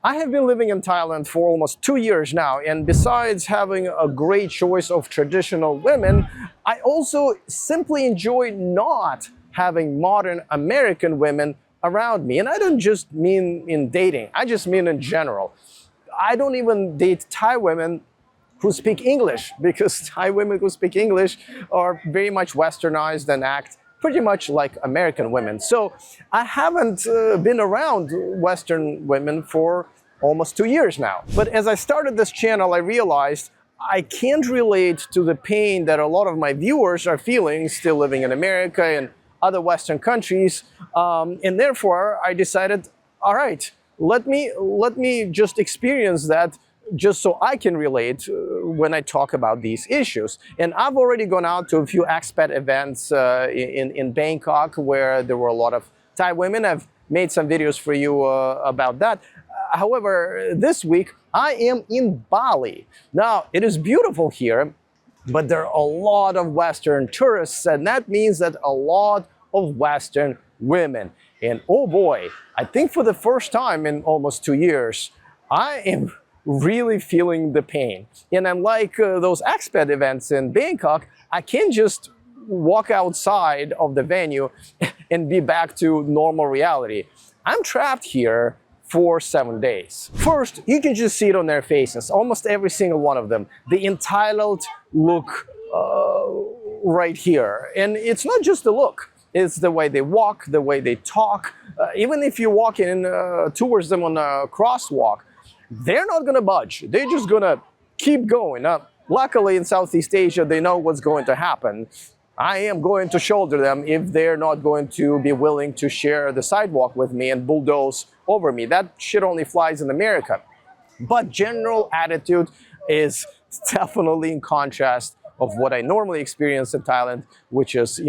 I have been living in Thailand for almost 2 years now, and besides having a great choice of traditional women, I also simply enjoy not having modern American women around me. And I don't just mean in dating, I just mean in general. I don't even date Thai women who speak English, because Thai women who speak English are very much westernized and act pretty much like American women. So I haven't been around Western women for almost 2 years now. But as I started this channel, I realized I can't relate to the pain that a lot of my viewers are feeling still living in America and other Western countries. And therefore, I decided, all right, let me just experience that just so I can relate when I talk about these issues. And I've already gone out to a few expat events in Bangkok where there were a lot of Thai women. I've made some videos for you about that. However, this week I am in Bali. Now, it is beautiful here, but there are a lot of Western tourists, and that means that a lot of Western women. And oh boy, I think for the first time in almost 2 years, I am really feeling the pain. And unlike those expat events in Bangkok, I can't just walk outside of the venue and be back to normal reality. I'm trapped here for 7 days. First, you can just see it on their faces, almost every single one of them, the entitled look right here. And it's not just the look, it's the way they walk, the way they talk. Even if you walk in towards them on a crosswalk, they're not gonna budge. They're just gonna keep going. Luckily, in Southeast Asia, they know what's going to happen. I am going to shoulder them if they're not going to be willing to share the sidewalk with me and bulldoze over me. That shit only flies in America. But general attitude is definitely in contrast of what I normally experience in Thailand, which is,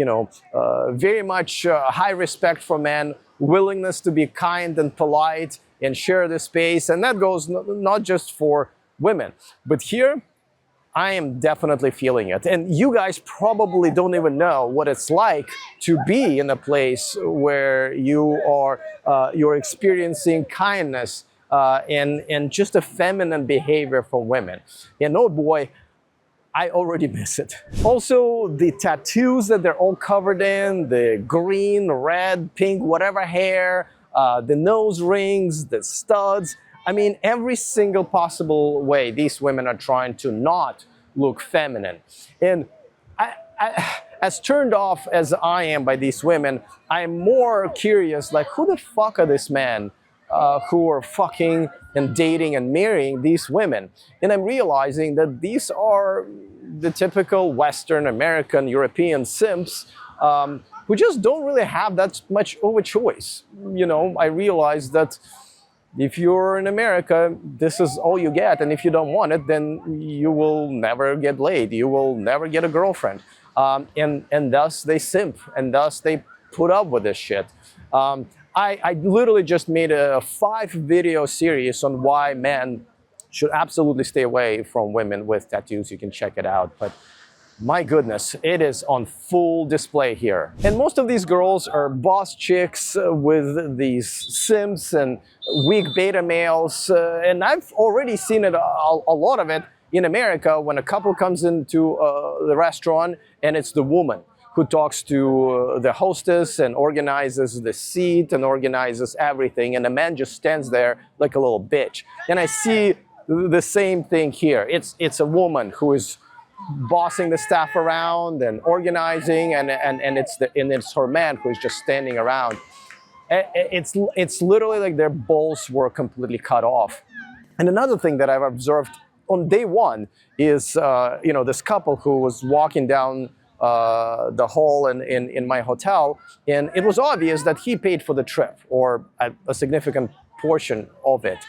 very much high respect for men, willingness to be kind and polite and share the space. And that goes not just for women, but here I am definitely feeling it. And you guys probably don't even know what it's like to be in a place where you're experiencing kindness and just a feminine behavior from women. And oh boy, I already miss it. Also, the tattoos that they're all covered in, the green, red, pink, whatever hair, the nose rings, the studs. I mean, every single possible way these women are trying to not look feminine. And as turned off as I am by these women, I'm more curious, like, who the fuck are these men who are fucking and dating and marrying these women? And I'm realizing that these are the typical Western, American, European simps who just don't really have that much of a choice. I realize that if you're in America, this is all you get. And if you don't want it, then you will never get laid. You will never get a girlfriend. And thus they simp, and thus they put up with this shit. I literally just made a 5-video series on why men should absolutely stay away from women with tattoos. You can check it out. But my goodness, it is on full display here. And most of these girls are boss chicks with these simps and weak beta males. And I've already seen it, a lot of it in America, when a couple comes into the restaurant and it's the woman who talks to the hostess and organizes the seat and organizes everything. And the man just stands there like a little bitch. And I see the same thing here. It's a woman who is bossing the staff around and organizing, and it's her man who is just standing around. It's literally like their balls were completely cut off. And another thing that I've observed on day one is this couple who was walking down the hall in my hotel, and it was obvious that he paid for the trip, or a significant portion of it,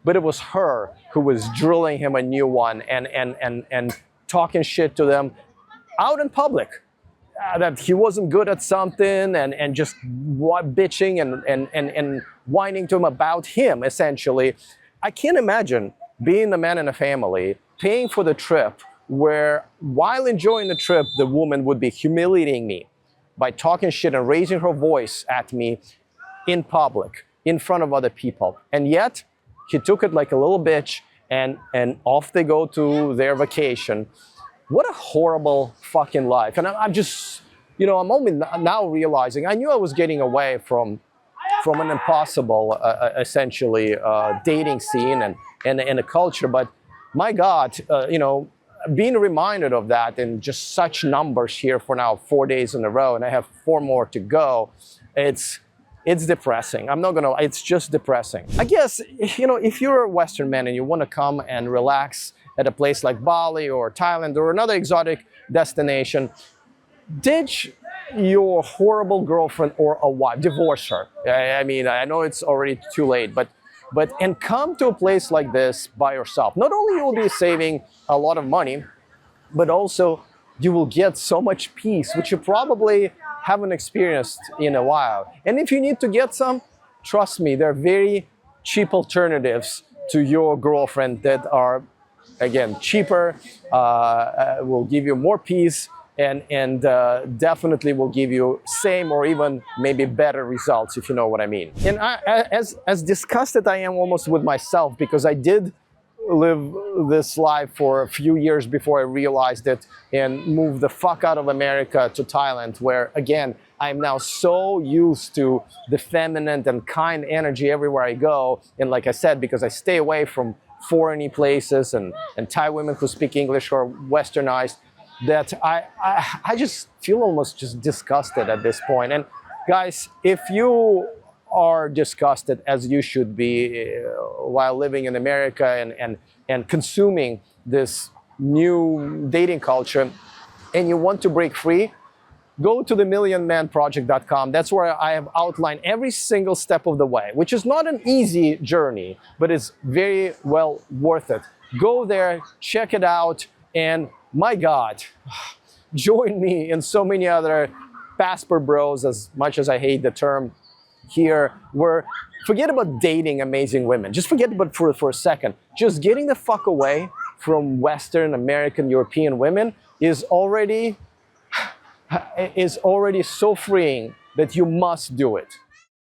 but it was her who was drilling him a new one and talking shit to them out in public, that he wasn't good at something, and just bitching and whining to him about him, essentially. I can't imagine being the man in a family, paying for the trip, where while enjoying the trip, the woman would be humiliating me by talking shit and raising her voice at me in public, in front of other people. And yet, he took it like a little bitch, and off they go to their vacation. What a horrible fucking life. And I'm just, you know, I'm only now realizing, I knew I was getting away from an impossible, essentially, dating scene and a culture. But my God, you know, being reminded of that in just such numbers here for now 4 days in a row, and I have 4 more to go, it's depressing. I'm not gonna, it's just depressing. I guess, you know, if you're a Western man and you want to come and relax at a place like Bali or Thailand or another exotic destination, ditch your horrible girlfriend or a wife, divorce her. I mean, I know it's already too late, but and come to a place like this by yourself. Not only you will be saving a lot of money, but also you will get so much peace, which you probably haven't experienced in a while. And if you need to get some, trust me, there are very cheap alternatives to your girlfriend that are, again, cheaper, will give you more peace, and definitely will give you same or even maybe better results, if you know what I mean. And as disgusted I am almost with myself, because I did live this life for a few years before I realized it and moved the fuck out of America to Thailand, where again, I'm now so used to the feminine and kind energy everywhere I go. And like I said, because I stay away from foreign places and Thai women who speak English or westernized, that I just feel almost just disgusted at this point. And guys, if you are disgusted, as you should be, while living in America and consuming this new dating culture, and you want to break free, go to the millionmanproject.com. That's where I have outlined every single step of the way, which is not an easy journey, but it's very well worth it. Go there, check it out, and my God, join me and so many other passport bros, as much as I hate the term here, where forget about dating amazing women. Just forget about it for a second. Just getting the fuck away from Western, American, European women is already so freeing that you must do it.